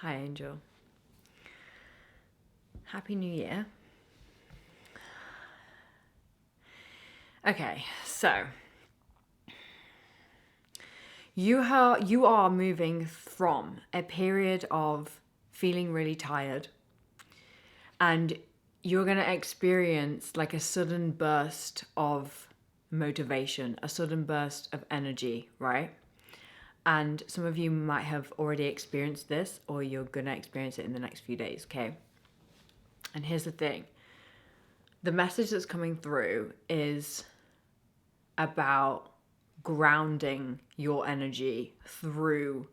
Hi, Angel. Happy New Year. Okay, so you are moving from a period of feeling really tired, and you're going to experience like a sudden burst of motivation, a sudden burst of energy, right? And some of you might have already experienced this, or you're going to experience it in the next few days, okay? And here's the thing. The message that's coming through is about grounding your energy through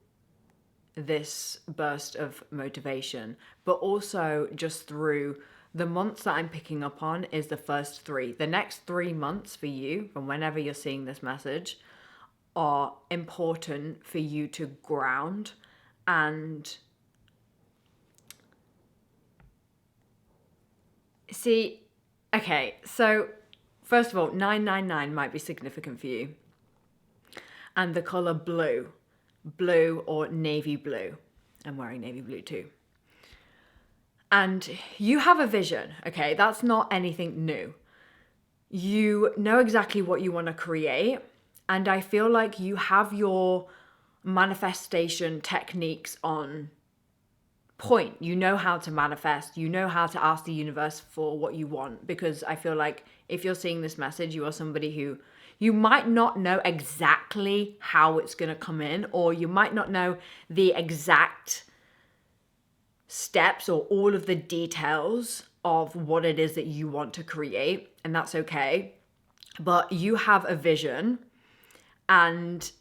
this burst of motivation, but also just through the months that I'm picking up on is the first 3. The next 3 months for you, from whenever you're seeing this message, are important for you to ground and see. Okay, so first of all, 999 might be significant for you. And the color blue or navy blue. I'm wearing navy blue too. And you have a vision, okay? That's not anything new. You know exactly what you want to create. And I feel like you have your manifestation techniques on point. You know how to manifest. You know how to ask the universe for what you want. Because I feel like if you're seeing this message, you are somebody who you might not know exactly how it's going to come in, or you might not know the exact steps or all of the details of what it is that you want to create. And that's okay. But you have a vision. And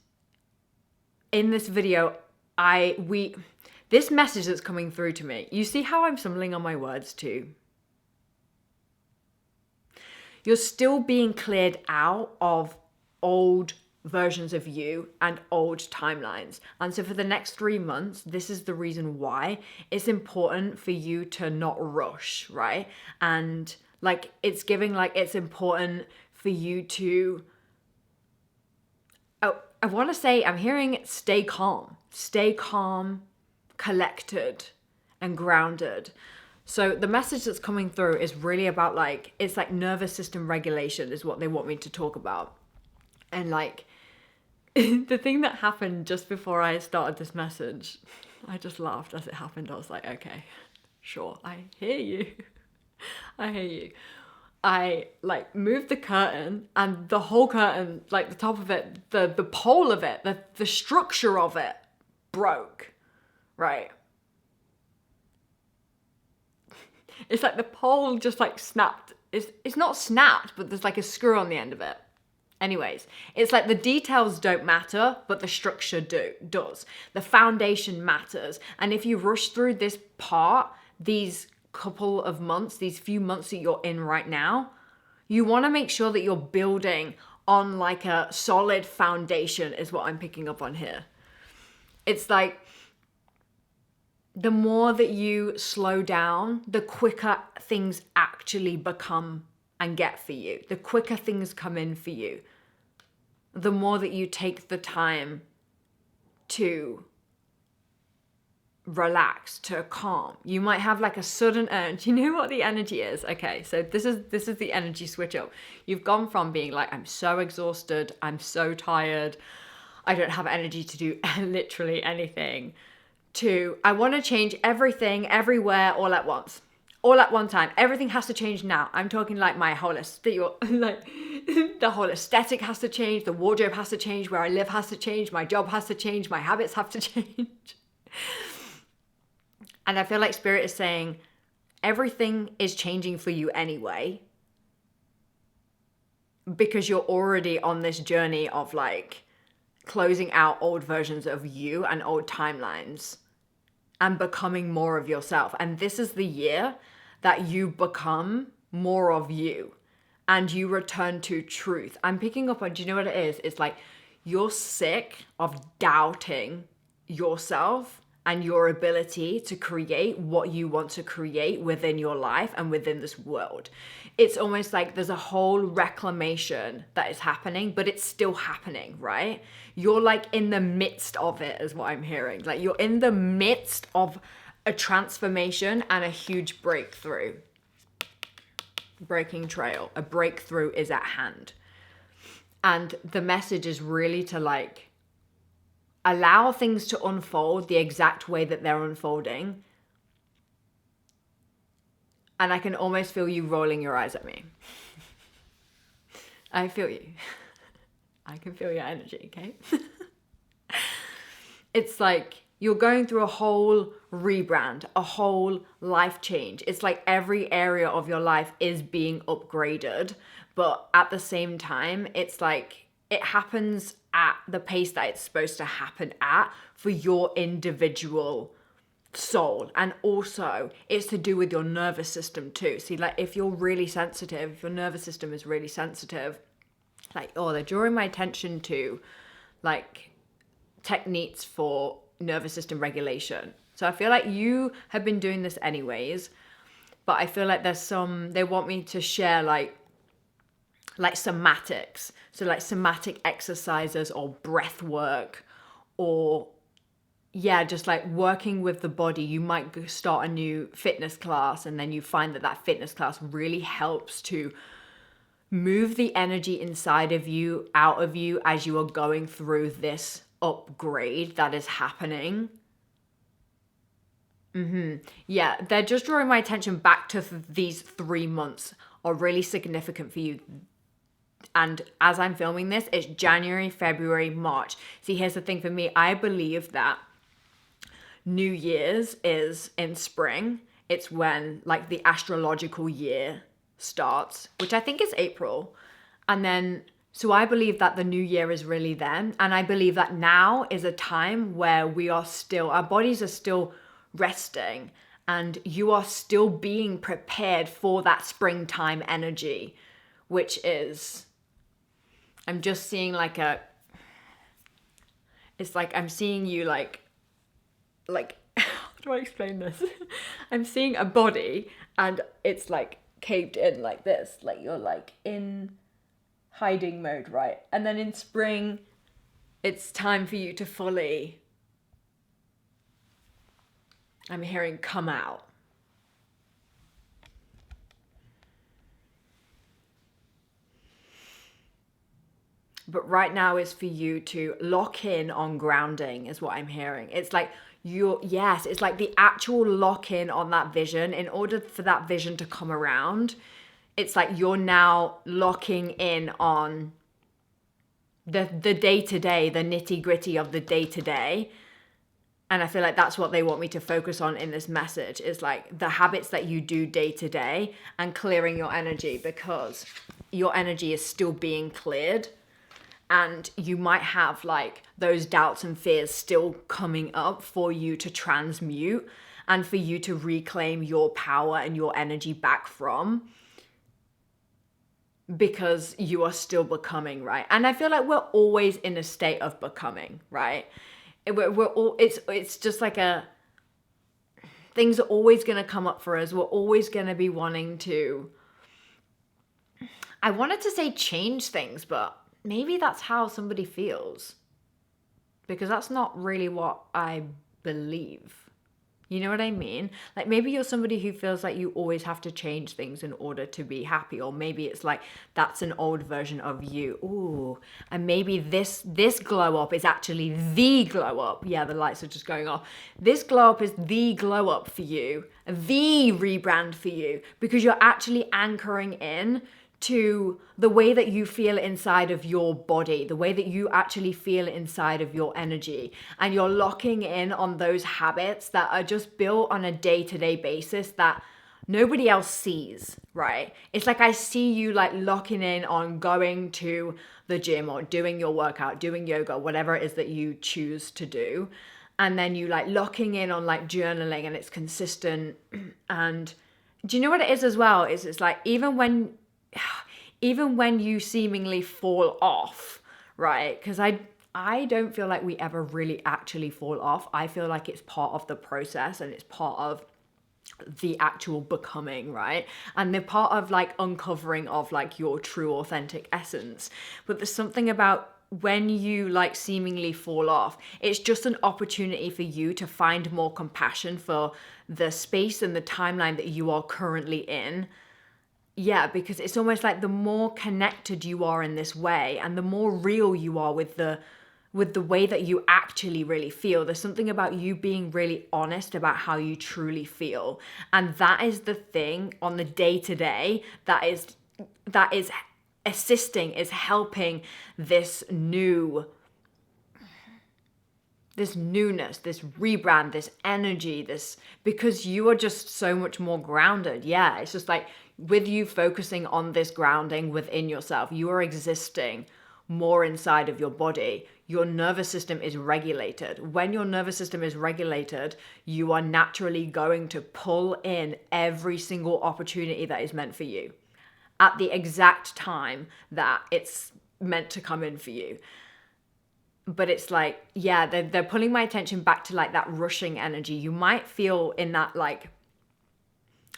in this video, this message that's coming through to me, you see how I'm stumbling on my words too? You're still being cleared out of old versions of you and old timelines. And so for the next 3 months, this is the reason why it's important for you to not rush, right? And like it's giving like it's important for you to I want to say, I'm hearing stay calm, collected, and grounded. So the message that's coming through is really about like, it's like nervous system regulation is what they want me to talk about. And like, the thing that happened just before I started this message, I just laughed as it happened. I was like, okay, sure, I hear you. I hear you. I like moved the curtain, and the whole curtain, like the top of it, the pole of it, the structure of it broke, right? It's like the pole just like snapped. It's not snapped, but there's like a screw on the end of it. Anyways, it's like the details don't matter, but the structure does. The foundation matters. And if you rush through this part, these couple of months, these few months that you're in right now, you want to make sure that you're building on like a solid foundation is what I'm picking up on here. It's like the more that you slow down, the quicker things actually become and get for you. The quicker things come in for you. The more that you take the time to relax, to calm. You might have like a sudden urge. You know what the energy is? Okay, so this is the energy switch up. You've gone from being like, I'm so exhausted, I'm so tired, I don't have energy to do literally anything, to I want to change everything, everywhere, all at once. All at one time. Everything has to change now. I'm talking like my whole like the whole aesthetic has to change, the wardrobe has to change, where I live has to change, my job has to change, my habits have to change. And I feel like Spirit is saying everything is changing for you anyway, because you're already on this journey of like closing out old versions of you and old timelines and becoming more of yourself. And this is the year that you become more of you and you return to truth. I'm picking up on, do you know what it is? It's like you're sick of doubting yourself and your ability to create what you want to create within your life and within this world. It's almost like there's a whole reclamation that is happening, but it's still happening, right? You're like in the midst of it, is what I'm hearing. Like you're in the midst of a transformation and a huge breakthrough. Breaking trail. A breakthrough is at hand. And the message is really to like allow things to unfold the exact way that they're unfolding. And I can almost feel you rolling your eyes at me. I feel you. I can feel your energy, okay? It's like you're going through a whole rebrand, a whole life change. It's like every area of your life is being upgraded, but at the same time, it's like it happens at the pace that it's supposed to happen at for your individual soul. And also it's to do with your nervous system too. See, like if you're really sensitive, if your nervous system is really sensitive, like, oh, they're drawing my attention to like techniques for nervous system regulation. So I feel like you have been doing this anyways, but I feel like they want me to share like somatics. So like somatic exercises or breath work, or yeah, just like working with the body. You might start a new fitness class and then you find that fitness class really helps to move the energy inside of you, out of you as you are going through this upgrade that is happening. Yeah, they're just drawing my attention back to these 3 months are really significant for you. And as I'm filming this, it's January, February, March. See, here's the thing for me. I believe that New Year's is in spring. It's when like the astrological year starts, which I think is April. And then, so I believe that the new year is really then. And I believe that now is a time where our bodies are still resting and you are still being prepared for that springtime energy, which is, I'm just seeing like it's like I'm seeing you like, how do I explain this? I'm seeing a body and it's like caved in like this, like you're like in hiding mode, right? And then in spring, it's time for you to fully, I'm hearing, come out. But right now is for you to lock in on grounding, is what I'm hearing. It's like it's like the actual lock in on that vision. In order for that vision to come around, it's like you're now locking in on the day-to-day, the nitty-gritty of the day-to-day. And I feel like that's what they want me to focus on in this message, is like the habits that you do day-to-day and clearing your energy, because your energy is still being cleared. And you might have like those doubts and fears still coming up for you to transmute and for you to reclaim your power and your energy back from, because you are still becoming, right? And I feel like we're always in a state of becoming, right? It's just like things are always going to come up for us. We're always going to be wanting to, I wanted to say change things, but maybe that's how somebody feels, because that's not really what I believe. You know what I mean? Like maybe you're somebody who feels like you always have to change things in order to be happy, or maybe it's like that's an old version of you. Ooh, and maybe this glow up is actually the glow up. Yeah, the lights are just going off. This glow up is the glow up for you, the rebrand for you, because you're actually anchoring in to the way that you feel inside of your body, the way that you actually feel inside of your energy. And you're locking in on those habits that are just built on a day-to-day basis that nobody else sees, right? It's like I see you like locking in on going to the gym or doing your workout, doing yoga, whatever it is that you choose to do. And then you like locking in on like journaling, and it's consistent. And do you know what it is as well? It's like even when you seemingly fall off, right? Because I I don't feel like we ever really actually fall off. I feel like it's part of the process and it's part of the actual becoming, right? And they're part of like uncovering of like your true authentic essence. But there's something about when you like seemingly fall off, it's just an opportunity for you to find more compassion for the space and the timeline that you are currently in. Yeah, because it's almost like the more connected you are in this way and the more real you are with the way that you actually really feel. There's something about you being really honest about how you truly feel. And that is the thing on the day to day that is assisting, is helping this newness, this rebrand, this energy, this, because you are just so much more grounded. Yeah, it's just like with you focusing on this grounding within yourself, you are existing more inside of your body. Your nervous system is regulated. When your nervous system is regulated, you are naturally going to pull in every single opportunity that is meant for you at the exact time that it's meant to come in for you. But it's like, yeah, they're pulling my attention back to like that rushing energy. You might feel in that like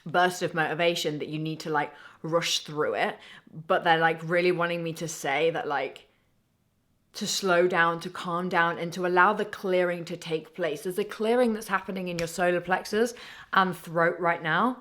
burst of motivation that you need to like rush through it, but they're like really wanting me to say that like to slow down, to calm down, and to allow the clearing to take place. There's a clearing that's happening in your solar plexus and throat right now.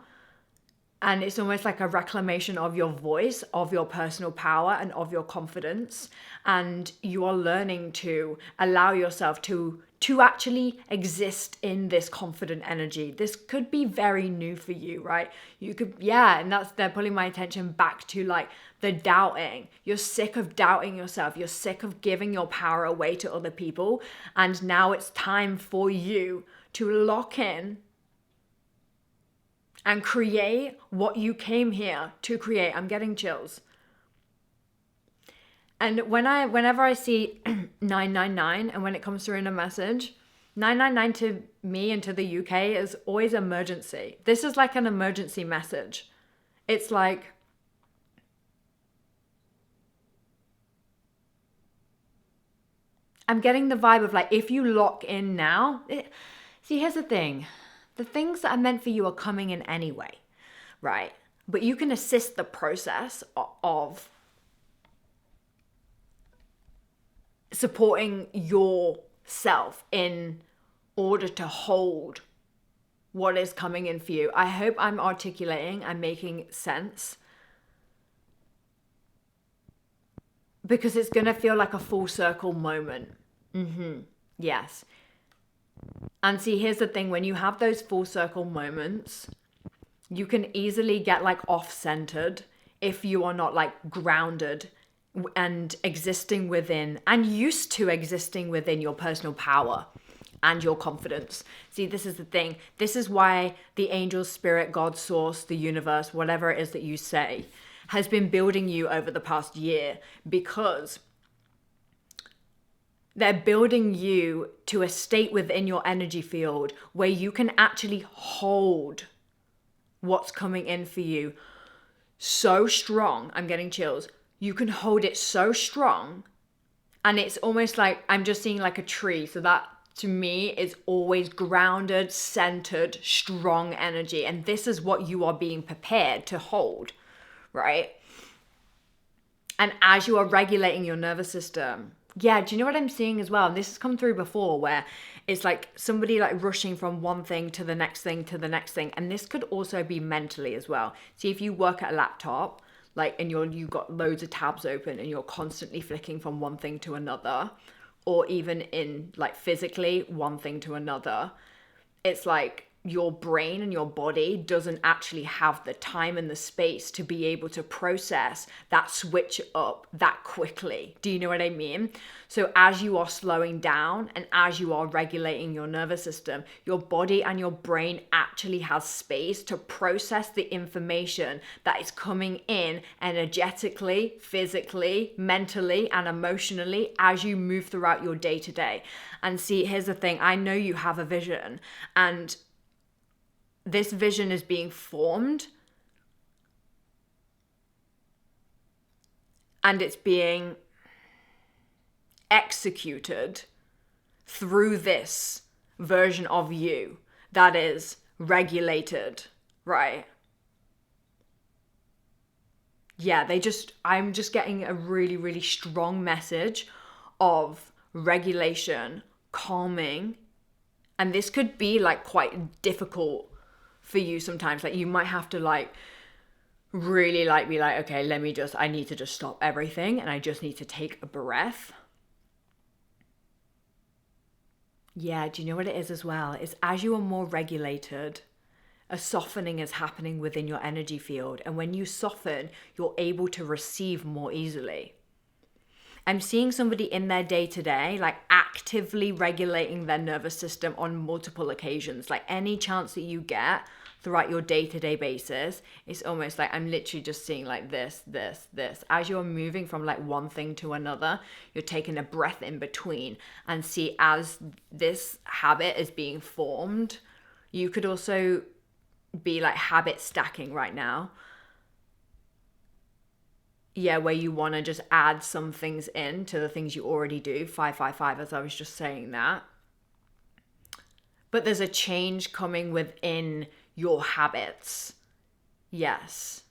And it's almost like a reclamation of your voice, of your personal power, and of your confidence. And you are learning to allow yourself to actually exist in this confident energy. This could be very new for you, right? You could, yeah, and they're pulling my attention back to like the doubting. You're sick of doubting yourself. You're sick of giving your power away to other people. And now it's time for you to lock in and create what you came here to create. I'm getting chills. And whenever I see 999 and when it comes through in a message, 999 to me and to the UK is always emergency. This is like an emergency message. It's like, I'm getting the vibe of like, if you lock in now, see, here's the thing. The things that are meant for you are coming in anyway, right? But you can assist the process of supporting yourself in order to hold what is coming in for you. I hope I'm articulating and making sense, because it's going to feel like a full circle moment. Yes. And see, here's the thing, when you have those full circle moments, you can easily get like off-centered if you are not like grounded and existing within and used to existing within your personal power and your confidence. See, this is the thing. This is why the angel, spirit, God, source, the universe, whatever it is that you say, has been building you over the past year, because they're building you to a state within your energy field where you can actually hold what's coming in for you so strong. I'm getting chills. You can hold it so strong. And it's almost like I'm just seeing like a tree. So that to me is always grounded, centered, strong energy. And this is what you are being prepared to hold, right? And as you are regulating your nervous system, yeah, do you know what I'm seeing as well? And this has come through before, where it's like somebody like rushing from one thing to the next thing to the next thing. And this could also be mentally as well. See, if you work at a laptop, like, and you've got loads of tabs open and you're constantly flicking from one thing to another, or even in like physically one thing to another, it's like your brain and your body doesn't actually have the time and the space to be able to process that switch up that quickly. Do you know what I mean? So as you are slowing down and as you are regulating your nervous system, your body and your brain actually has space to process the information that is coming in energetically, physically, mentally, and emotionally as you move throughout your day to day. And see, here's the thing. I know you have a vision, and this vision is being formed, and it's being executed through this version of you that is regulated, right? Yeah, I'm just getting a really, really strong message of regulation, calming. And this could be like quite difficult for you sometimes. Like you might have to like really like be like, okay, I need to just stop everything and I just need to take a breath. Yeah, do you know what it is as well? It's as you are more regulated, a softening is happening within your energy field. And when you soften, you're able to receive more easily. I'm seeing somebody in their day to day, like actively regulating their nervous system on multiple occasions. Like any chance that you get throughout your day to day basis, it's almost like I'm literally just seeing like this. As you're moving from like one thing to another, you're taking a breath in between and see as this habit is being formed, you could also be like habit stacking right now. Yeah, where you want to just add some things in to the things you already do. 555, as I was just saying that. But there's a change coming within your habits. Yes.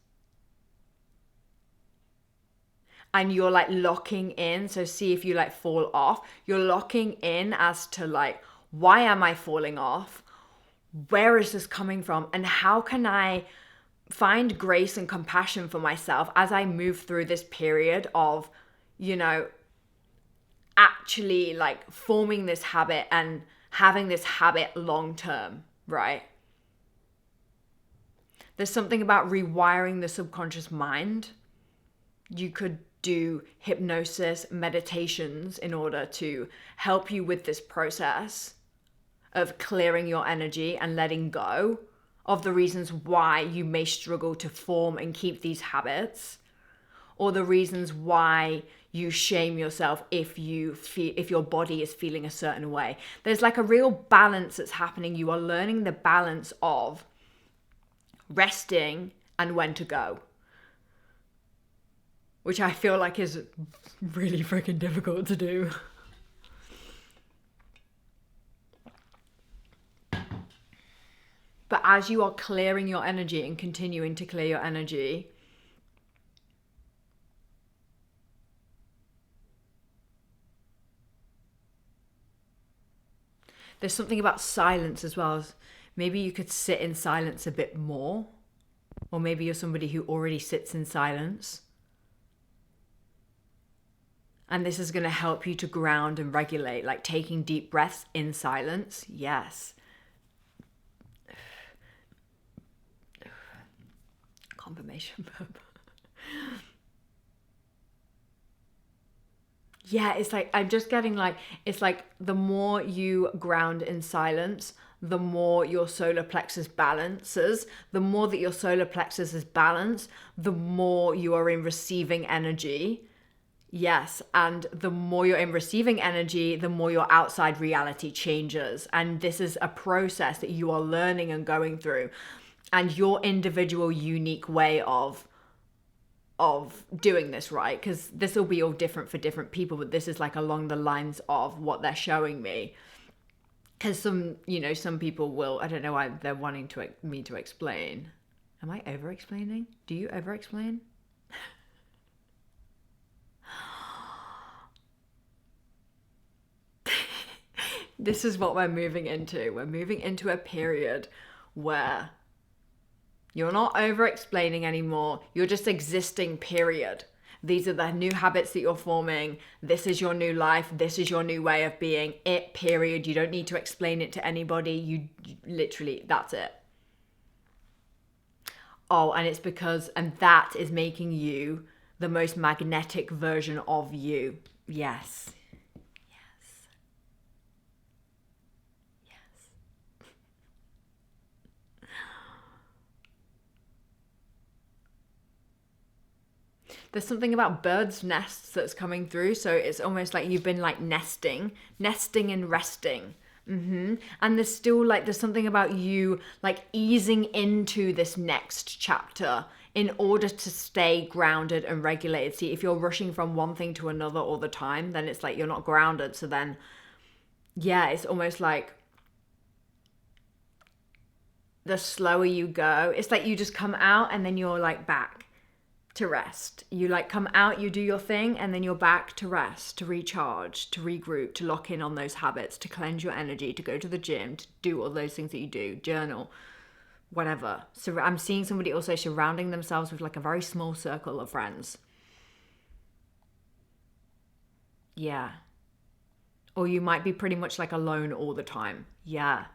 And you're like locking in. So see if you like fall off. You're locking in as to like, why am I falling off? Where is this coming from? And how can I find grace and compassion for myself as I move through this period of, actually like forming this habit and having this habit long term, right? There's something about rewiring the subconscious mind. You could do hypnosis, meditations in order to help you with this process of clearing your energy and letting go of the reasons why you may struggle to form and keep these habits, or the reasons why you shame yourself if your body is feeling a certain way. There's like a real balance that's happening. You are learning the balance of resting and when to go, which I feel like is really freaking difficult to do. But as you are clearing your energy and continuing to clear your energy, there's something about silence as well. Maybe you could sit in silence a bit more. Or maybe you're somebody who already sits in silence. And this is going to help you to ground and regulate, like taking deep breaths in silence. Yes. Confirmation verb. Yeah, it's like, I'm just getting like, it's like the more you ground in silence, the more your solar plexus balances. The more that your solar plexus is balanced, the more you are in receiving energy. Yes, and the more you're in receiving energy, the more your outside reality changes. And this is a process that you are learning and going through. And your individual unique way of doing this, right? Because this will be all different for different people, but this is like along the lines of what they're showing me. Because some people will, I don't know why they're wanting me to explain. Am I over explaining? Do you over explain? This is what we're moving into. We're moving into a period where you're not over explaining anymore. You're just existing, period. These are the new habits that you're forming. This is your new life. This is your new way of being. It, period. You don't need to explain it to anybody. You literally, that's it. Oh, and it's because, and that is making you the most magnetic version of you. Yes. There's something about birds' nests that's coming through. So it's almost like you've been like nesting and resting. And there's still like, there's something about you like easing into this next chapter in order to stay grounded and regulated. See, if you're rushing from one thing to another all the time, then it's like you're not grounded. So then, yeah, it's almost like the slower you go, it's like you just come out and then you're like back to rest. You like come out, you do your thing, and then you're back to rest, to recharge, to regroup, to lock in on those habits, to cleanse your energy, to go to the gym, to do all those things that you do, journal, whatever. So I'm seeing somebody also surrounding themselves with like a very small circle of friends. Yeah. Or you might be pretty much like alone all the time. Yeah.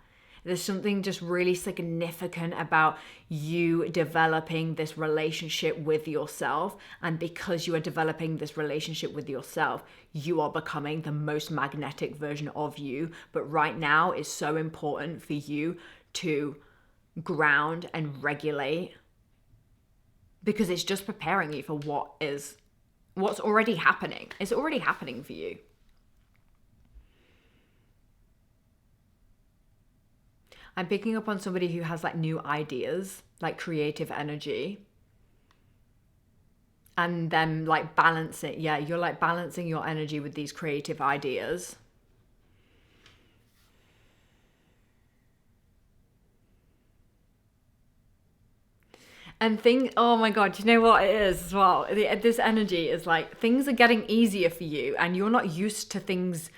There's something just really significant about you developing this relationship with yourself. And because you are developing this relationship with yourself, you are becoming the most magnetic version of you. But right now, it's so important for you to ground and regulate, because it's just preparing you for what's already happening. It's already happening for you. I'm picking up on somebody who has like new ideas, like creative energy. And then like balancing. Yeah, you're like balancing your energy with these creative ideas. And oh my God, you know what it is as well? This energy is like things are getting easier for you and you're not used to things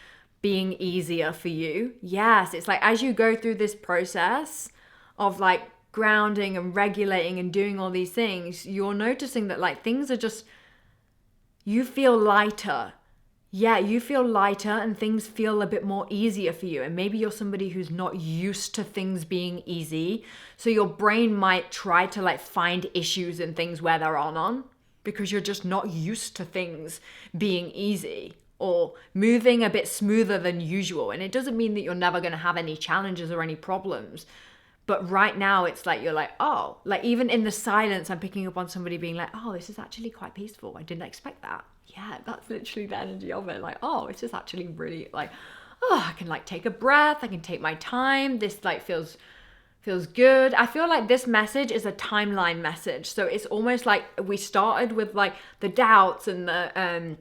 being easier for you. Yes, it's like as you go through this process of like grounding and regulating and doing all these things, you're noticing that like things are just, you feel lighter. Yeah, you feel lighter and things feel a bit more easier for you. And maybe you're somebody who's not used to things being easy. So your brain might try to like find issues in things where there are none, because you're just not used to things being easy or moving a bit smoother than usual. And it doesn't mean that you're never going to have any challenges or any problems. But right now it's like, you're like, oh, like even in the silence, I'm picking up on somebody being like, oh, this is actually quite peaceful. I didn't expect that. Yeah, that's literally the energy of it. Like, oh, it's just actually really like, oh, I can like take a breath. I can take my time. This like feels good. I feel like this message is a timeline message. So it's almost like we started with like the doubts and the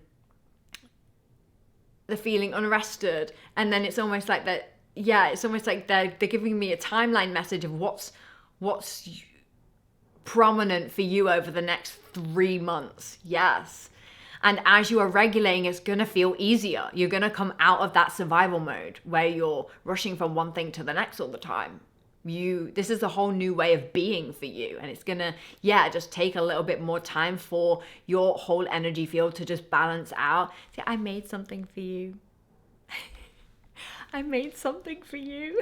feeling unrested. And then it's almost like that. Yeah, it's almost like they're giving me a timeline message of what's prominent for you over the next 3 months. Yes. And as you are regulating, it's going to feel easier. You're going to come out of that survival mode where you're rushing from one thing to the next all the time. This is a whole new way of being for you. And it's going to, just take a little bit more time for your whole energy field to just balance out. See, I made something for you. I made something for you.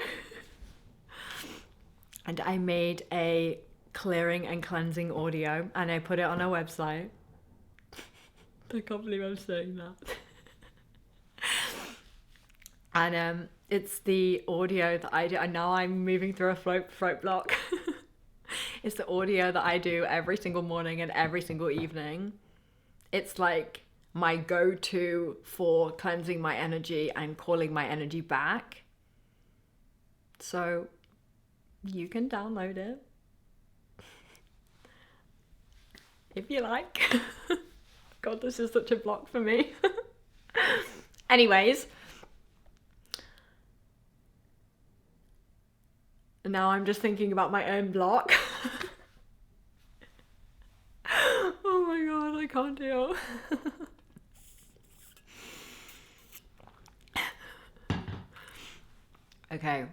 And I made a clearing and cleansing audio and I put it on our website. I can't believe I'm saying that. And it's the audio that I do. And now I'm moving through a throat block. It's the audio that I do every single morning and every single evening. It's like my go-to for cleansing my energy and calling my energy back. So you can download it if you like. God, this is such a block for me. Anyways, now I'm just thinking about my own block. Oh my God, I can't deal. Okay.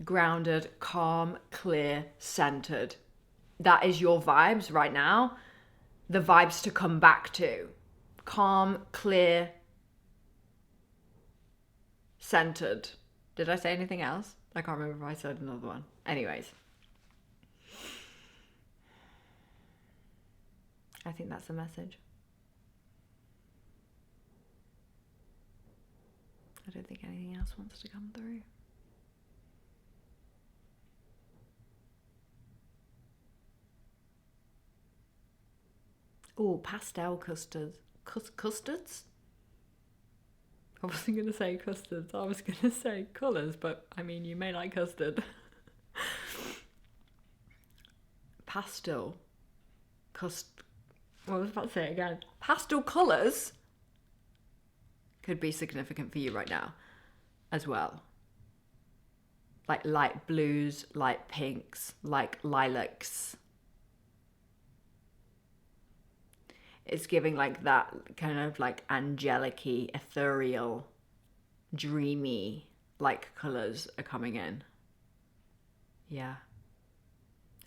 Grounded, calm, clear, centered. That is your vibes right now. The vibes to come back to. Calm, clear, centered. Did I say anything else? I can't remember if I said another one. Anyways. I think that's the message. I don't think anything else wants to come through. Oh, pastel custards. Custards? I wasn't going to say custards. I was going to say colours, but I mean, you may like custard. pastel, I was about to say it again. Pastel colours could be significant for you right now as well. Like light blues, light pinks, like lilacs. It's giving like that kind of like angelic-y, ethereal, dreamy like colours are coming in. Yeah.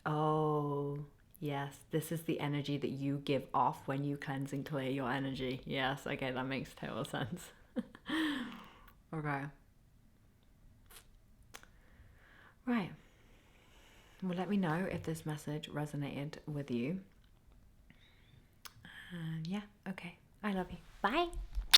Oh, yes. This is the energy that you give off when you cleanse and clear your energy. Yes, okay, that makes total sense. Okay. Right. Well, let me know if this message resonated with you. And yeah, okay. I love you. Bye.